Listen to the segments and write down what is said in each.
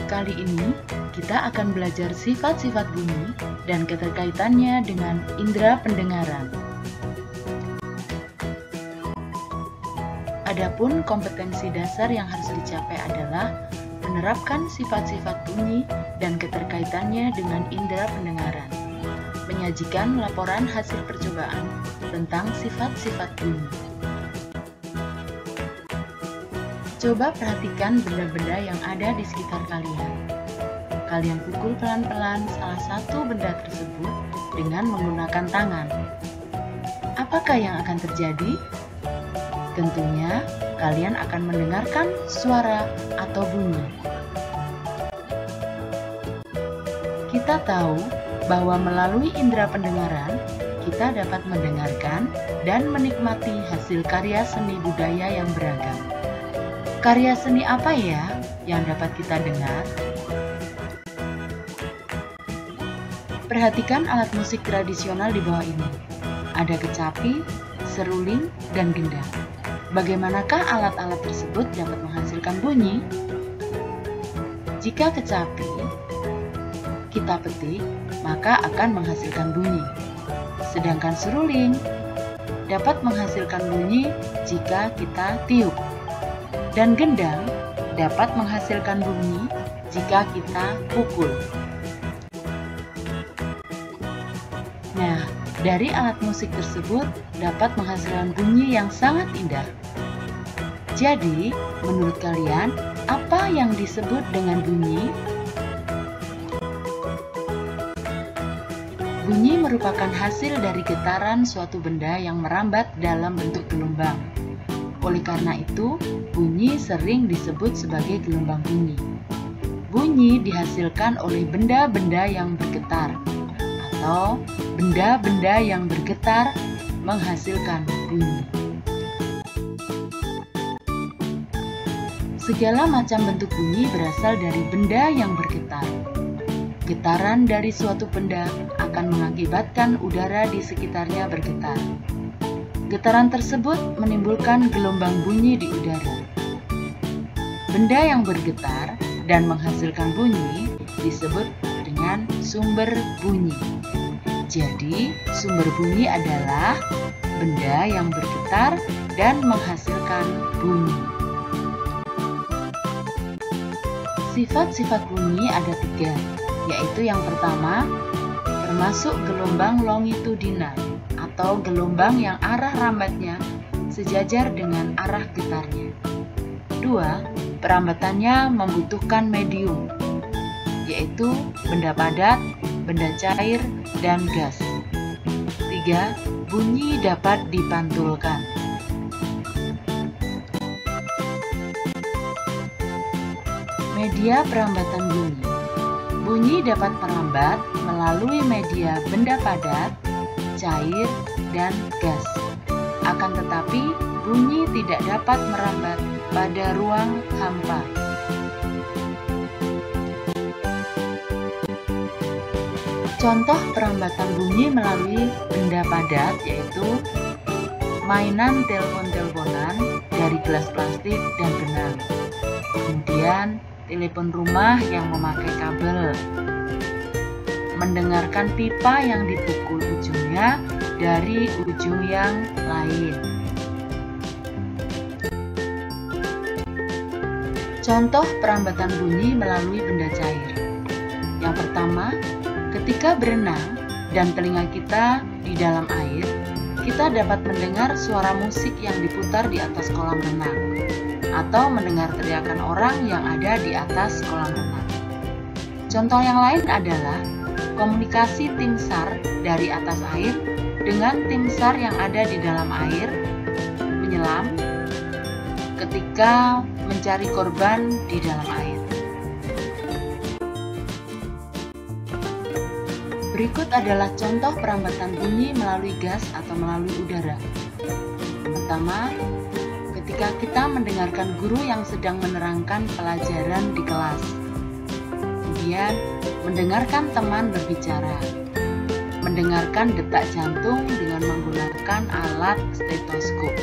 Kali ini kita akan belajar sifat-sifat bunyi dan keterkaitannya dengan indera pendengaran. Adapun kompetensi dasar yang harus dicapai adalah menerapkan sifat-sifat bunyi dan keterkaitannya dengan indera pendengaran, menyajikan laporan hasil percobaan tentang sifat-sifat bunyi. Coba perhatikan benda-benda yang ada di sekitar kalian. Kalian pukul pelan-pelan salah satu benda tersebut dengan menggunakan tangan. Apakah yang akan terjadi? Tentunya, kalian akan mendengarkan suara atau bunyi. Kita tahu bahwa melalui indera pendengaran, kita dapat mendengarkan dan menikmati hasil karya seni budaya yang beragam. Karya seni apa ya yang dapat kita dengar? Perhatikan alat musik tradisional di bawah ini. Ada kecapi, seruling, dan gendang. Bagaimanakah alat-alat tersebut dapat menghasilkan bunyi? Jika kecapi kita petik, maka akan menghasilkan bunyi. Sedangkan seruling dapat menghasilkan bunyi jika kita tiup. Dan gendang dapat menghasilkan bunyi jika kita pukul. Nah, dari alat musik tersebut dapat menghasilkan bunyi yang sangat indah. Jadi, menurut kalian, apa yang disebut dengan bunyi? Bunyi merupakan hasil dari getaran suatu benda yang merambat dalam bentuk gelombang. Oleh karena itu, bunyi sering disebut sebagai gelombang bunyi. Bunyi dihasilkan oleh benda-benda yang bergetar, atau benda-benda yang bergetar menghasilkan bunyi. Segala macam bentuk bunyi berasal dari benda yang bergetar. Getaran dari suatu benda akan mengakibatkan udara di sekitarnya bergetar. Getaran tersebut menimbulkan gelombang bunyi di udara. Benda yang bergetar dan menghasilkan bunyi disebut dengan sumber bunyi. Jadi, sumber bunyi adalah benda yang bergetar dan menghasilkan bunyi. Sifat-sifat bunyi ada 3, yaitu yang pertama, termasuk gelombang longitudinal atau gelombang yang arah rambatnya sejajar dengan arah getarnya. 2. Perambatannya membutuhkan medium, yaitu benda padat, benda cair, dan gas. 3. Bunyi dapat dipantulkan. Media perambatan bunyi. Bunyi dapat merambat melalui media benda padat, cair, dan gas. Akan tetapi, bunyi tidak dapat merambat pada ruang hampa. Contoh perambatan bunyi melalui benda padat yaitu mainan telepon-teleponan dari gelas plastik dan benang. Kemudian, telepon rumah yang memakai kabel. Mendengarkan pipa yang dipukul ujungnya dari ujung yang lain. Contoh perambatan bunyi melalui benda cair. Yang pertama, ketika berenang dan telinga kita di dalam air, kita dapat mendengar suara musik yang diputar di atas kolam renang, atau mendengar teriakan orang yang ada di atas kolam renang. Contoh yang lain adalah komunikasi tim SAR dari atas air dengan tim SAR yang ada di dalam air menyelam ketika mencari korban di dalam air. Berikut adalah contoh perambatan bunyi melalui gas atau melalui udara. Pertama, ketika kita mendengarkan guru yang sedang menerangkan pelajaran di kelas. Kemudian, mendengarkan teman berbicara. Mendengarkan detak jantung dengan menggunakan alat stetoskop.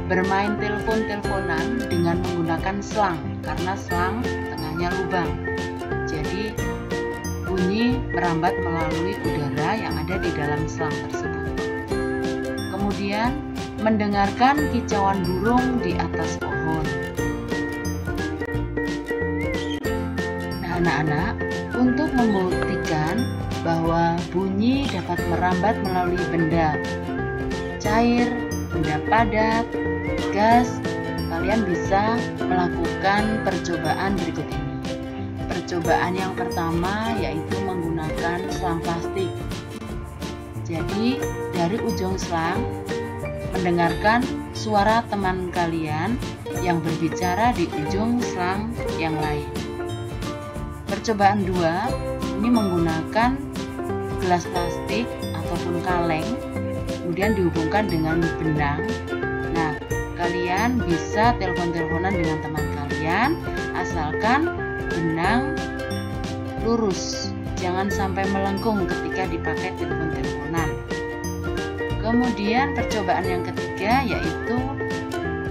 Bermain telepon-teleponan dengan menggunakan selang, karena selang tengah punya lubang. Jadi bunyi merambat melalui udara yang ada di dalam selang tersebut. Kemudian mendengarkan kicauan burung di atas pohon. Nah, anak-anak, untuk membuktikan bahwa bunyi dapat merambat melalui benda cair, benda padat, gas, kalian bisa melakukan percobaan berikut ini. Percobaan yang pertama yaitu menggunakan selang plastik. Jadi, dari ujung selang, mendengarkan suara teman kalian yang berbicara di ujung selang yang lain. Percobaan 2, ini menggunakan gelas plastik ataupun kaleng, kemudian dihubungkan dengan benang. Nah, kalian bisa telepon-teleponan dengan teman kalian, asalkan benang lurus, jangan sampai melengkung ketika dipakai telepon-teleponan. Kemudian percobaan yang ketiga yaitu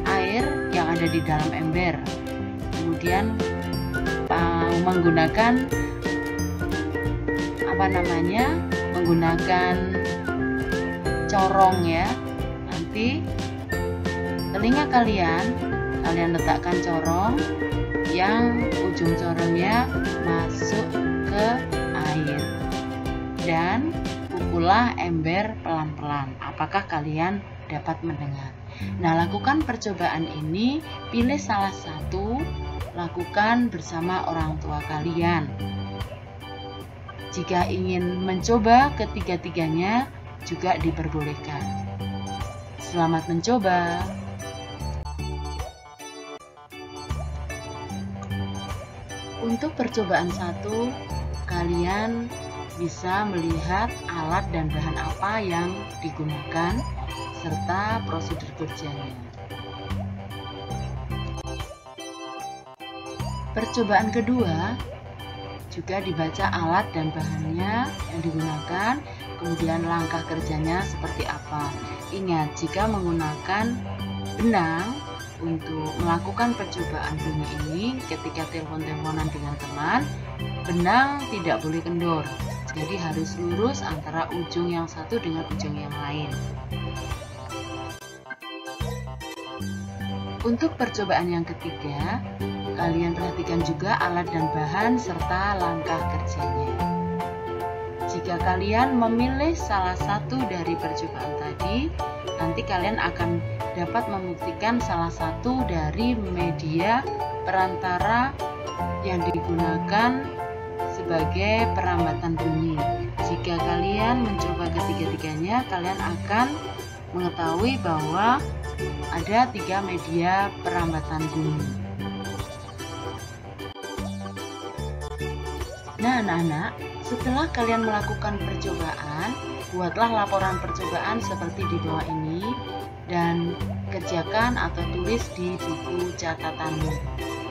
air yang ada di dalam ember. Kemudian menggunakan menggunakan corong ya. Nanti telinga kalian letakkan corong yang ujung corongnya masuk ke air dan pukullah ember pelan-pelan. Apakah kalian dapat mendengar? Nah, lakukan percobaan ini, pilih salah satu, lakukan bersama orang tua kalian. Jika ingin mencoba ketiga-tiganya juga diperbolehkan. Selamat mencoba. Untuk percobaan 1, kalian bisa melihat alat dan bahan apa yang digunakan serta prosedur kerjanya. Percobaan kedua juga dibaca alat dan bahannya yang digunakan, kemudian langkah kerjanya seperti apa. Ingat, jika menggunakan benang untuk melakukan percobaan bunyi ini ketika telepon-teleponan dengan teman, benang tidak boleh kendor. Jadi harus lurus antara ujung yang satu dengan ujung yang lain. Untuk percobaan yang ketiga, kalian perhatikan juga alat dan bahan serta langkah kerjanya. Jika kalian memilih salah satu dari percobaan tadi, nanti kalian akan dapat membuktikan salah satu dari media perantara yang digunakan sebagai perambatan bunyi. Jika kalian mencoba ketiga-tiganya, kalian akan mengetahui bahwa ada 3 media perambatan bunyi. Nah, anak-anak, setelah kalian melakukan percobaan, buatlah laporan percobaan seperti di bawah ini dan kerjakan atau tulis di buku catatanmu.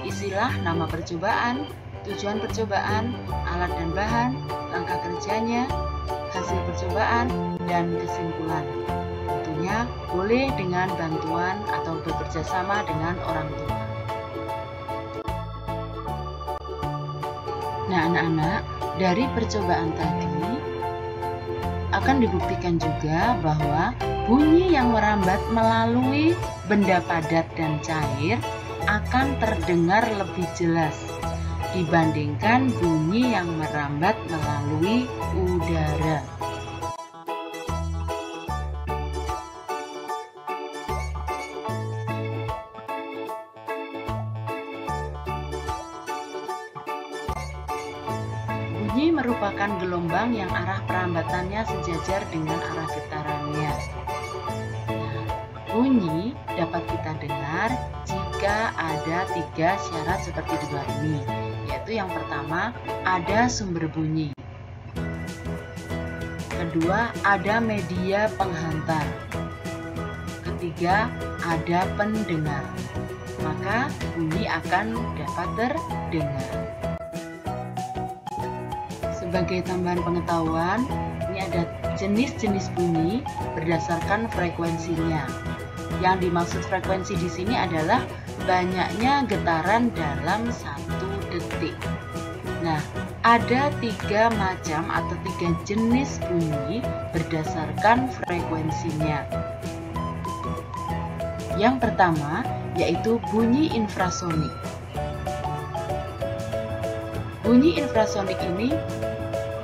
Isilah nama percobaan, tujuan percobaan, alat dan bahan, langkah kerjanya, hasil percobaan, dan kesimpulan. Tentunya boleh dengan bantuan atau bekerja sama dengan orang tua. Nah, anak-anak, dari percobaan tadi akan dibuktikan juga bahwa bunyi yang merambat melalui benda padat dan cair akan terdengar lebih jelas dibandingkan bunyi yang merambat melalui udara. Bunyi merupakan gelombang yang arah perambatannya sejajar dengan arah getarannya. Bunyi dapat kita dengar jika ada 3 syarat seperti di bawah ini, yaitu yang pertama, ada sumber bunyi. Kedua, ada media penghantar. Ketiga, ada pendengar. Maka bunyi akan dapat terdengar. Sebagai tambahan pengetahuan, ini ada jenis-jenis bunyi berdasarkan frekuensinya. Yang dimaksud frekuensi di sini adalah banyaknya getaran dalam 1 detik. titik. Nah, ada 3 macam atau 3 jenis bunyi berdasarkan frekuensinya. Yang pertama yaitu bunyi infrasonik. Bunyi infrasonik ini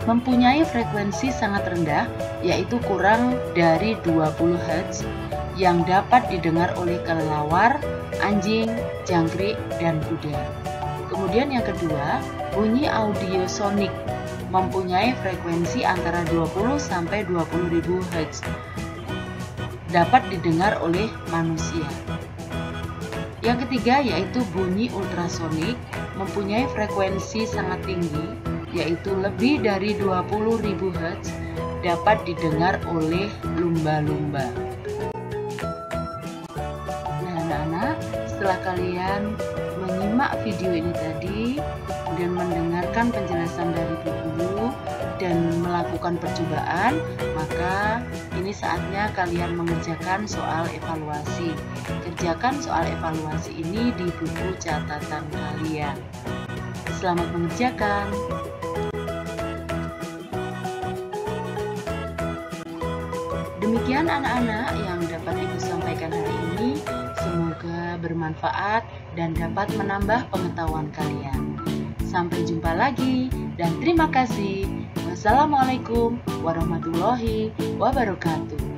mempunyai frekuensi sangat rendah, yaitu kurang dari 20 Hz, yang dapat didengar oleh kelelawar, anjing, jangkrik, dan kuda. Kemudian yang kedua, bunyi audiosonik mempunyai frekuensi antara 20 sampai 20.000 Hz, dapat didengar oleh manusia. Yang ketiga yaitu bunyi ultrasonik mempunyai frekuensi sangat tinggi, yaitu lebih dari 20.000 Hz, dapat didengar oleh lumba-lumba. Nah, anak-anak, setelah kalian menyimak video ini tadi dan mendengarkan penjelasan dari Bu Guru dan melakukan percobaan, maka ini saatnya kalian mengerjakan soal evaluasi. Kerjakan soal evaluasi ini di buku catatan kalian. Selamat mengerjakan. Demikian anak-anak yang dapat Ibu sampaikan hari ini. Semoga bermanfaat dan dapat menambah pengetahuan kalian. Sampai jumpa lagi dan terima kasih. Wassalamualaikum warahmatullahi wabarakatuh.